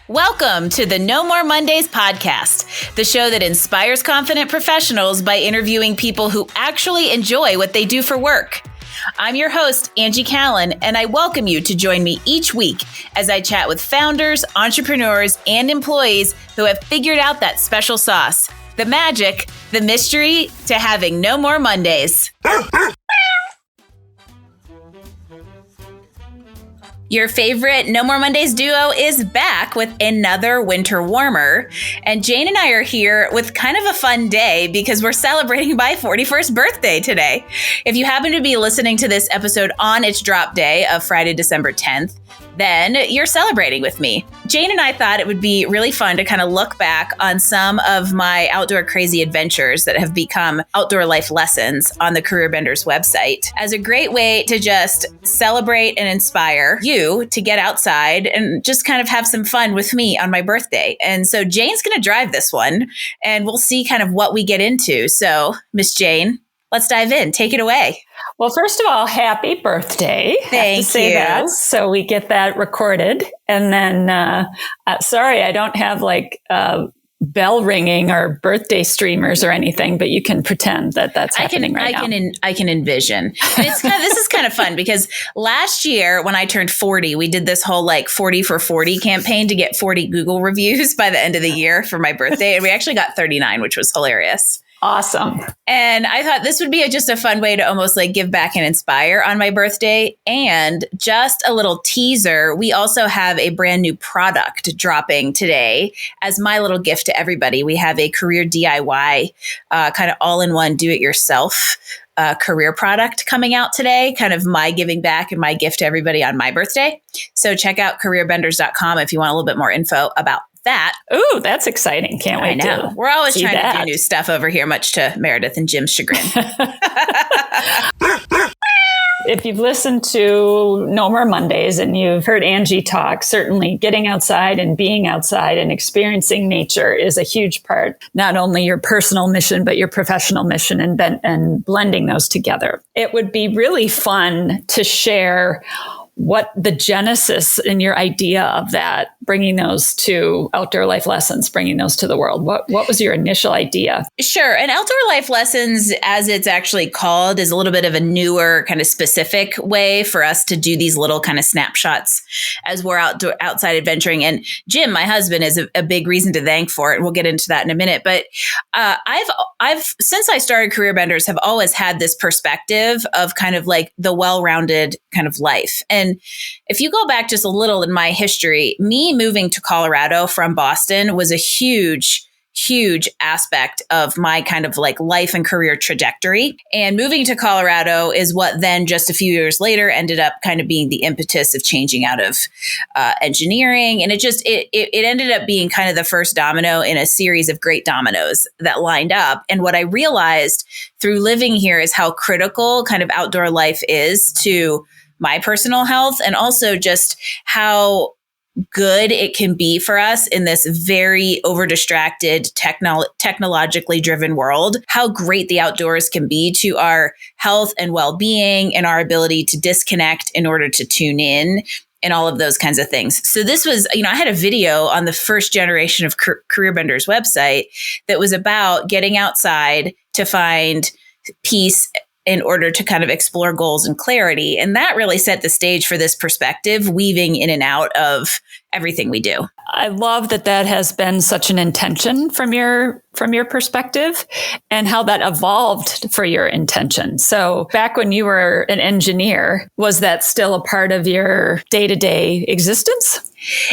Welcome to the No More Mondays podcast, the show that inspires confident professionals by interviewing people who actually enjoy what they do for work. I'm your host, Angie Callen, and I welcome you to join me each week as I chat with founders, entrepreneurs, and employees who have figured out that special sauce, the magic, the mystery to having no more Mondays. Your favorite No More Mondays duo is back with another winter warmer. And Jane and I are here with kind of a fun day because we're celebrating my 41st birthday today. If you happen to be listening to this episode on its drop day of Friday, December 10th, then you're celebrating with me. Jane and I thought it would be really fun to kind of look back on some of my outdoor crazy adventures that have become outdoor life lessons on the Career Benders website as a great way to just celebrate and inspire you to get outside and just kind of have some fun with me on my birthday. And so Jane's going to drive this one and we'll see kind of what we get into. So Miss Jane, let's dive in. Take it away. Well, first of all, happy birthday. Thank you. That, so we get that recorded. And then, sorry, I don't have like bell ringing or birthday streamers or anything, but you can pretend that that's happening right now. I can envision. And this is kind of fun because last year when I turned 40, we did this whole like 40 for 40 campaign to get 40 Google reviews by the end of the year for my birthday. And we actually got 39, which was hilarious. Awesome. And I thought this would be just a fun way to almost like give back and inspire on my birthday. And just a little teaser, we also have a brand new product dropping today as my little gift to everybody. We have a career DIY, kind of all-in-one do-it-yourself career product coming out today, kind of my giving back and my gift to everybody on my birthday. So check out careerbenders.com if you want a little bit more info about that. Ooh, that's exciting. Can't wait to We're always see trying that. to do new stuff over here, much to Meredith and Jim's chagrin. If you've listened to No More Mondays and you've heard Angie talk, certainly getting outside and being outside and experiencing nature is a huge part, not only your personal mission, but your professional mission and blending those together. It would be really fun to share what the genesis and your idea of that, bringing those to outdoor life lessons, bringing those to the world. What was your initial idea? Sure. And outdoor life lessons, as it's actually called, is a little bit of a newer kind of specific way for us to do these little kind of snapshots as we're outside adventuring. And Jim, my husband, is a big reason to thank for it. And we'll get into that in a minute. But I've since I started Career Benders, have always had this perspective of kind of like the well-rounded kind of life. And if you go back just a little in my history, me moving to Colorado from Boston was a huge aspect of my kind of like life and career trajectory. And moving to Colorado is what then just a few years later ended up kind of being the impetus of changing out of engineering. And it ended up being kind of the first domino in a series of great dominoes that lined up. And what I realized through living here is how critical kind of outdoor life is to my personal health, and also just how good it can be for us in this very over-distracted, technologically driven world, how great the outdoors can be to our health and well-being and our ability to disconnect in order to tune in and all of those kinds of things. So this was, I had a video on the first generation of Career Benders website that was about getting outside to find peace in order to kind of explore goals and clarity. And that really set the stage for this perspective, weaving in and out of everything we do. I love that has been such an intention from your perspective and how that evolved for your intention. So back when you were an engineer, was that still a part of your day-to-day existence?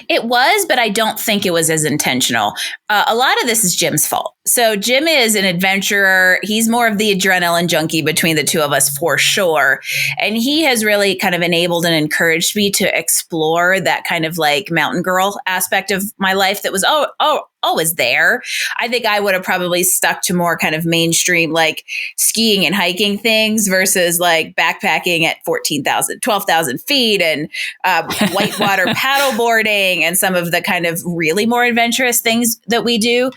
It was, but I don't think it was as intentional. A lot of this is Jim's fault. So Jim is an adventurer. He's more of the adrenaline junkie between the two of us for sure. And he has really kind of enabled and encouraged me to explore that kind of like mountain girl aspect of my life that was always there. I think I would have probably stuck to more kind of mainstream, like skiing and hiking things versus like backpacking at 12,000 feet and whitewater paddleboarding and some of the kind of really more adventurous things that we do.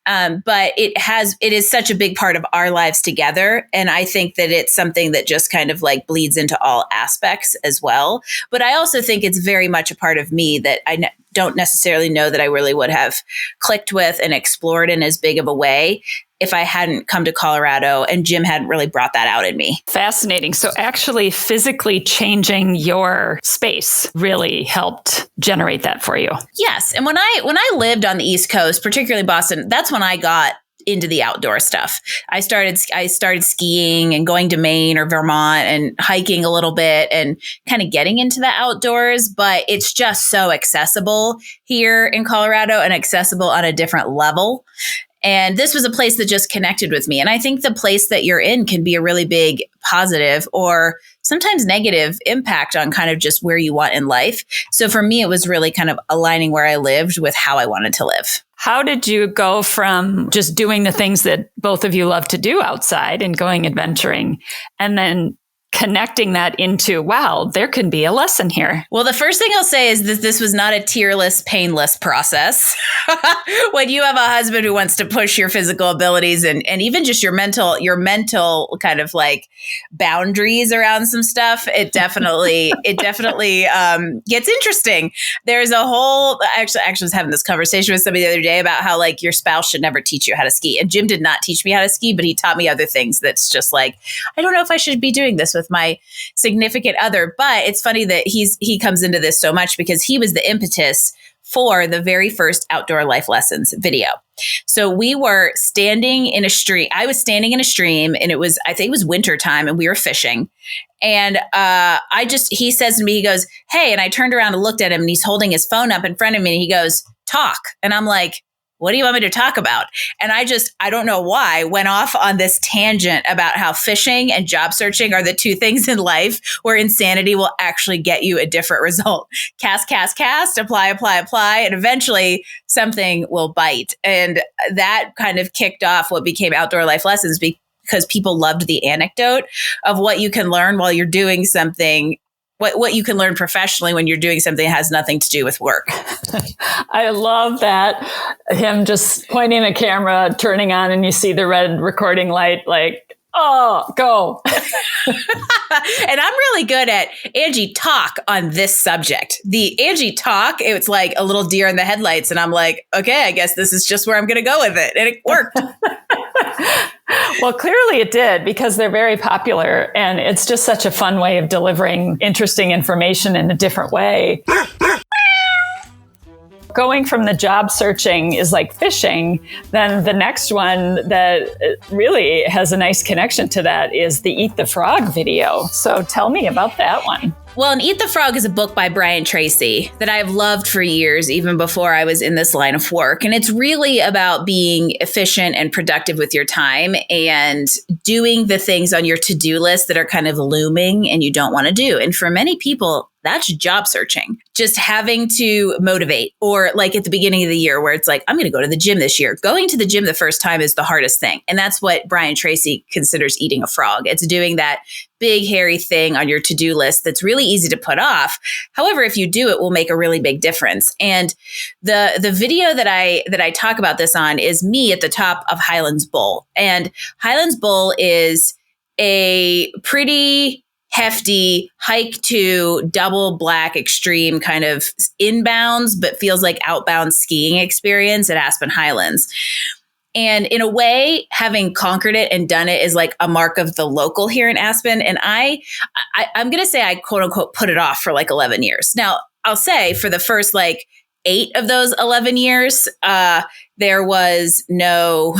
But it is such a big part of our lives together. And I think that it's something that just kind of like bleeds into all aspects as well. But I also think it's very much a part of me that I don't necessarily know that I really would have clicked with and explored in as big of a way if I hadn't come to Colorado and Jim hadn't really brought that out in me. Fascinating. So actually physically changing your space really helped generate that for you. Yes. And when I lived on the East Coast, particularly Boston, that's when I got into the outdoor stuff. I started skiing and going to Maine or Vermont and hiking a little bit and kind of getting into the outdoors, but it's just so accessible here in Colorado and accessible on a different level. And this was a place that just connected with me. And I think the place that you're in can be a really big positive or sometimes negative impact on kind of just where you want in life. So for me, it was really kind of aligning where I lived with how I wanted to live. How did you go from just doing the things that both of you love to do outside and going adventuring and then connecting that into, wow, there can be a lesson here? Well, the first thing I'll say is that this was not a tearless, painless process. When you have a husband who wants to push your physical abilities and even just your mental kind of like boundaries around some stuff, it definitely gets interesting. There's a whole, I was having this conversation with somebody the other day about how like your spouse should never teach you how to ski. And Jim did not teach me how to ski, but he taught me other things that's just like, I don't know if I should be doing this with my significant other. But it's funny that he comes into this so much because he was the impetus for the very first Outdoor Life Lessons video. So we were standing in a stream. I was standing in a stream and I think it was winter time and we were fishing. And he says to me, he goes, hey, and I turned around and looked at him and he's holding his phone up in front of me and he goes, talk. And I'm like, what do you want me to talk about? And I don't know why, went off on this tangent about how fishing and job searching are the two things in life where insanity will actually get you a different result. Cast, apply, and eventually something will bite. And that kind of kicked off what became Outdoor Life Lessons because people loved the anecdote of what you can learn while you're doing something, what you can learn professionally when you're doing something that has nothing to do with work. I love that. Him just pointing a camera, turning on, and you see the red recording light, like, oh, go. And I'm really good at Angie talk on this subject. The Angie talk, it's like a little deer in the headlights. And I'm like, okay, I guess this is just where I'm going to go with it. And it worked. Well, clearly it did because they're very popular and it's just such a fun way of delivering interesting information in a different way. Going from the job searching is like fishing, then the next one that really has a nice connection to that is the Eat the Frog video. So tell me about that one. Well, and Eat the Frog is a book by Brian Tracy that I've loved for years, even before I was in this line of work. And it's really about being efficient and productive with your time and doing the things on your to-do list that are kind of looming and you don't want to do. And for many people, that's job searching, just having to motivate, or like at the beginning of the year where it's like, I'm going to go to the gym this year. Going to the gym the first time is the hardest thing. And that's what Brian Tracy considers eating a frog. It's doing that big, hairy thing on your to-do list that's really easy to put off. However, if you do, it will make a really big difference. And the video that I talk about this on is me at the top of Highlands Bowl. And Highlands Bowl is a pretty hefty hike to double black extreme kind of inbounds, but feels like outbound skiing experience at Aspen Highlands. And in a way, having conquered it and done it is like a mark of the local here in Aspen. And I'm going to say I quote unquote put it off for like 11 years. Now, I'll say for the first like 8 of those 11 years, there was the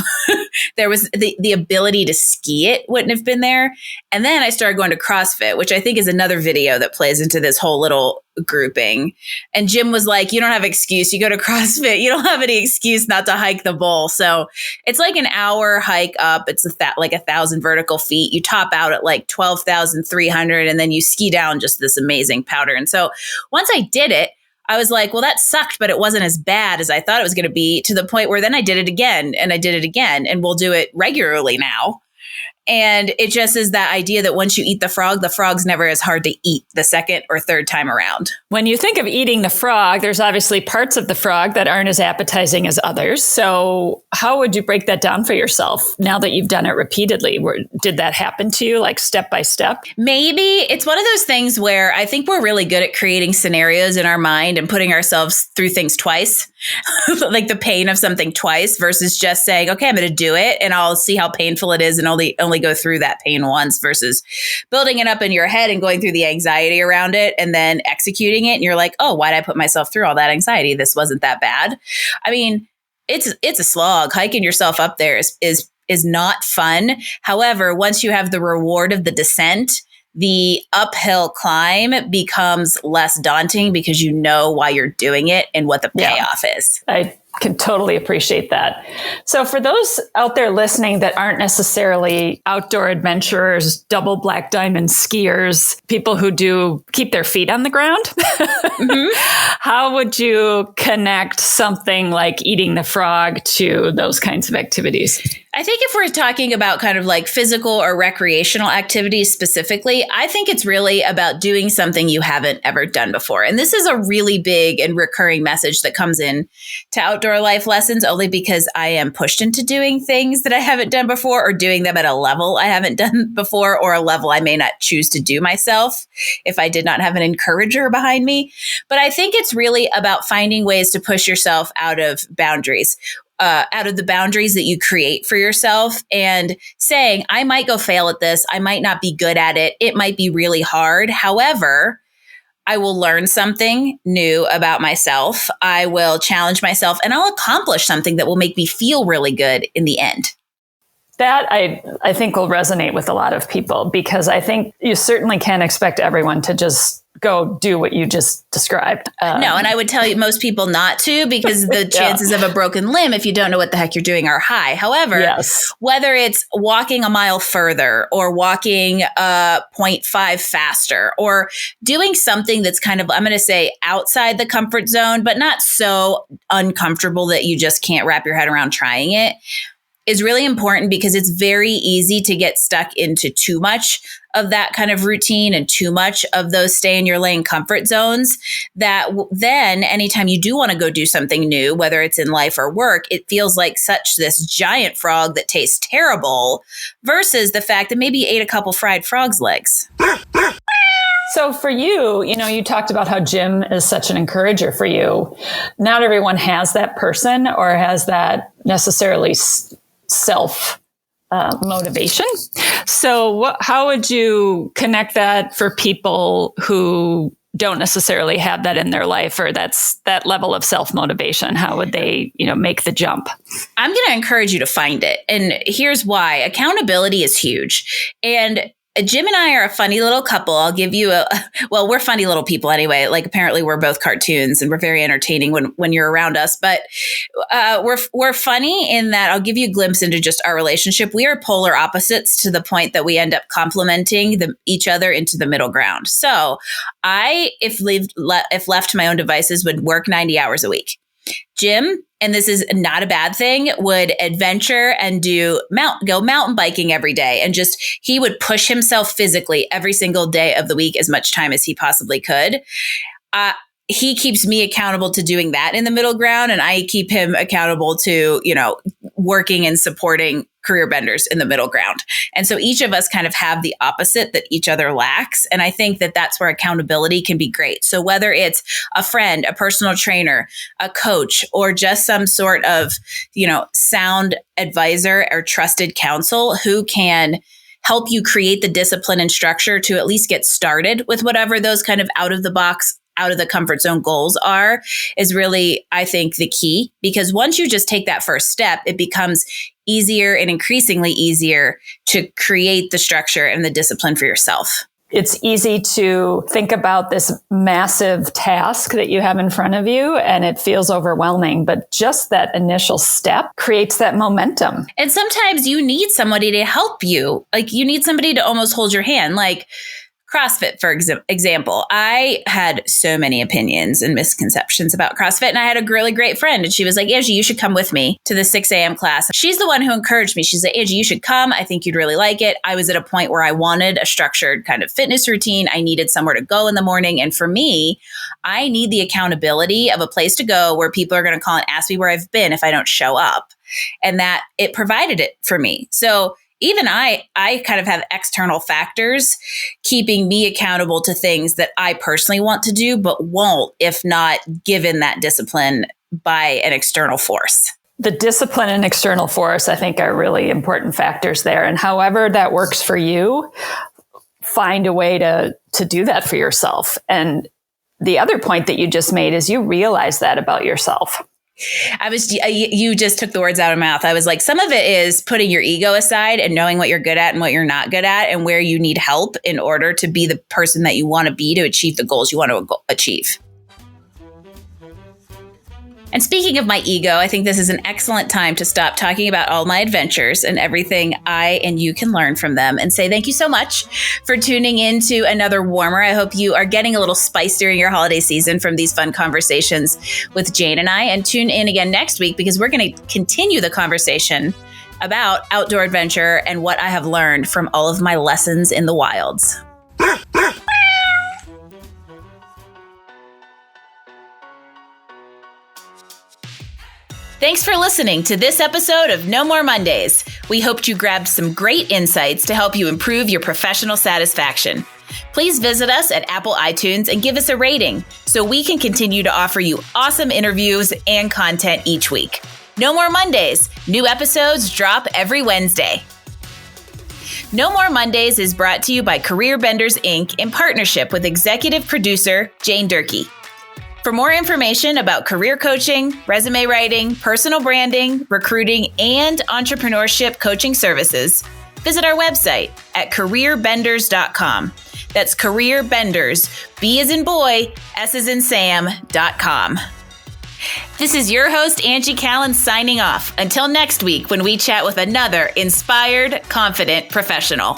ability to ski it wouldn't have been there. And then I started going to CrossFit, which I think is another video that plays into this whole little grouping. And Jim was like, you don't have excuse. You go to CrossFit. You don't have any excuse not to hike the bowl. So it's like an hour hike up. It's like 1,000 vertical feet. You top out at like 12,300 and then you ski down just this amazing powder. And so once I did it, I was like, well, that sucked, but it wasn't as bad as I thought it was going to be, to the point where then I did it again and I did it again, and we'll do it regularly now. And it just is that idea that once you eat the frog's never as hard to eat the second or third time around. When you think of eating the frog, there's obviously parts of the frog that aren't as appetizing as others. So how would you break that down for yourself now that you've done it repeatedly? Did that happen to you, like step by step? Maybe. It's one of those things where I think we're really good at creating scenarios in our mind and putting ourselves through things twice, like the pain of something twice versus just saying, okay, I'm going to do it and I'll see how painful it is and only go through that pain once versus building it up in your head and going through the anxiety around it and then executing it. And you're like, oh, why'd I put myself through all that anxiety? This wasn't that bad. I mean, it's a slog. Hiking yourself up there is not fun. However, once you have the reward of the descent, the uphill climb becomes less daunting because you know why you're doing it and what the payoff is. I can totally appreciate that. So for those out there listening that aren't necessarily outdoor adventurers, double black diamond skiers, people who do keep their feet on the ground, how would you connect something like eating the frog to those kinds of activities? I think if we're talking about kind of like physical or recreational activities specifically, I think it's really about doing something you haven't ever done before. And this is a really big and recurring message that comes in to outdoor life lessons, only because I am pushed into doing things that I haven't done before or doing them at a level I haven't done before or a level I may not choose to do myself if I did not have an encourager behind me. But I think it's really about finding ways to push yourself out of boundaries. Out of the boundaries that you create for yourself and saying, I might go fail at this. I might not be good at it. It might be really hard. However, I will learn something new about myself. I will challenge myself and I'll accomplish something that will make me feel really good in the end. That I think will resonate with a lot of people because I think you certainly can't expect everyone to just go do what you just described. No, and I would tell you most people not to because the chances of a broken limb, if you don't know what the heck you're doing, are high. However, whether it's walking a mile further or walking 0.5 faster or doing something that's kind of, I'm going to say outside the comfort zone, but not so uncomfortable that you just can't wrap your head around trying it, is really important because it's very easy to get stuck into too much of that kind of routine and too much of those stay in your lane comfort zones that then anytime you do want to go do something new, whether it's in life or work, it feels like such this giant frog that tastes terrible versus the fact that maybe you ate a couple fried frog's legs. So for you, you talked about how Jim is such an encourager for you. Not everyone has that person or has that necessarily self motivation. So how would you connect that for people who don't necessarily have that in their life or that's that level of self-motivation? How would they, make the jump? I'm going to encourage you to find it. And here's why. Accountability is huge. And Jim and I are a funny little couple. I'll give you we're funny little people anyway. Like apparently we're both cartoons and we're very entertaining when you're around us, but we're funny in that I'll give you a glimpse into just our relationship. We are polar opposites to the point that we end up complementing each other into the middle ground. So I, if left to my own devices, would work 90 hours a week. Jim, and this is not a bad thing, would adventure and go mountain biking every day. And he would push himself physically every single day of the week as much time as he possibly could. He keeps me accountable to doing that in the middle ground. And I keep him accountable to, working and supporting career benders in the middle ground. And so each of us kind of have the opposite that each other lacks. And I think that that's where accountability can be great. So whether it's a friend, a personal trainer, a coach, or just some sort of, sound advisor or trusted counsel who can help you create the discipline and structure to at least get started with whatever those kind of out of the comfort zone goals are, is really, I think, the key. Because once you just take that first step, it becomes easier and increasingly easier to create the structure and the discipline for yourself. It's easy to think about this massive task that you have in front of you and it feels overwhelming, but just that initial step creates that momentum. And sometimes you need somebody to help you. Like you need somebody to almost hold your hand. Like CrossFit, for example. I had so many opinions and misconceptions about CrossFit. And I had a really great friend. And she was like, Angie, you should come with me to the 6 a.m. class. She's the one who encouraged me. She's like, Angie, you should come. I think you'd really like it. I was at a point where I wanted a structured kind of fitness routine. I needed somewhere to go in the morning. And for me, I need the accountability of a place to go where people are going to call and ask me where I've been if I don't show up. And that it provided it for me. So even I kind of have external factors keeping me accountable to things that I personally want to do, but won't if not given that discipline by an external force. The discipline and external force, I think, are really important factors there. And however that works for you, find a way to do that for yourself. And the other point that you just made is you realize that about yourself. You just took the words out of my mouth. I was like, some of it is putting your ego aside and knowing what you're good at and what you're not good at and where you need help in order to be the person that you want to be to achieve the goals you want to achieve. And speaking of my ego, I think this is an excellent time to stop talking about all my adventures and everything I and you can learn from them and say thank you so much for tuning into another Warmer. I hope you are getting a little spice during your holiday season from these fun conversations with Jane and I. And tune in again next week because we're going to continue the conversation about outdoor adventure and what I have learned from all of my lessons in the wilds. Thanks for listening to this episode of No More Mondays. We hoped you grabbed some great insights to help you improve your professional satisfaction. Please visit us at Apple iTunes and give us a rating so we can continue to offer you awesome interviews and content each week. No More Mondays. New episodes drop every Wednesday. No More Mondays is brought to you by Career Benders, Inc. in partnership with executive producer Jane Durkee. For more information about career coaching, resume writing, personal branding, recruiting, and entrepreneurship coaching services, visit our website at careerbenders.com. That's careerbenders, B as in boy, S as in Sam.com. This is your host, Angie Callen, signing off. Until next week when we chat with another inspired, confident professional.